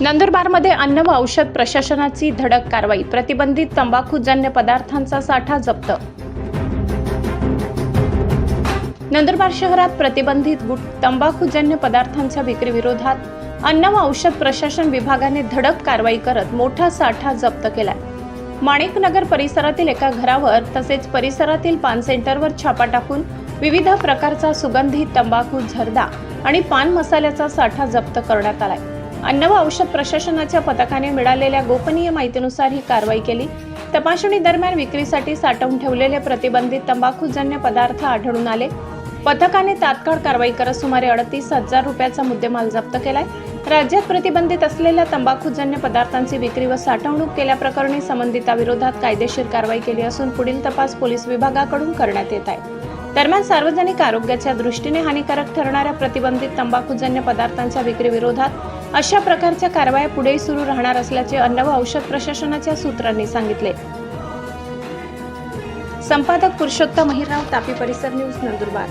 नंदुरबारमध्ये अन्न व औषध प्रशासनाची धडक कारवाई, प्रतिबंधित तंबाखूजन्य पदार्थांचा साठा जप्त। नंदुरबार शहरात प्रतिबंधित तंबाखूजन्य पदार्थांच्या विक्री विरोधात अन्न व औषध प्रशासन विभागाने धडक कारवाई करत मोठा साठा जप्त केलाय। माणिकनगर परिसरातील एका घरावर तसेच परिसरातील पान सेंटरवर छापा टाकून विविध प्रकारचा सुगंधित तंबाखू, झरदा आणि पान मसाल्याचा साठा जप्त करण्यात आलाय। अन्न व औषध प्रशासनाच्या पथकाने मिळालेल्या गोपनीय माहितीनुसार ही कारवाई केली। तपासणी दरम्यान विक्रीसाठी साठवून ठेवलेले प्रतिबंधित तंबाखूजन्य पदार्थ आढळून आले। पथकाने तात्काळ कारवाई करत सुमारे 38,000 रुपयाचा मुद्देमाल जप्त केलाय। राज्यात प्रतिबंधित असलेल्या तंबाखूजन्य पदार्थांची विक्री व साठवणूक केल्याप्रकरणी संबंधितांविरोधात कायदेशीर कारवाई केली असून पुढील तपास पोलीस विभागाकडून करण्यात येत आहे। दरम्यान सार्वजनिक आरोग्याच्या दृष्टीने हानिकारक ठरणाऱ्या प्रतिबंधित तंबाखूजन्य पदार्थांच्या विक्री विरोधात अशा प्रकारच्या कारवाया पुढे सुरू राहणार असल्याचे अन्न व औषध प्रशासनाच्या सूत्रांनी सांगितले। संपादक पुरुषोत्तम महिराव, तापी परिसर न्यूज, नंदुरबार।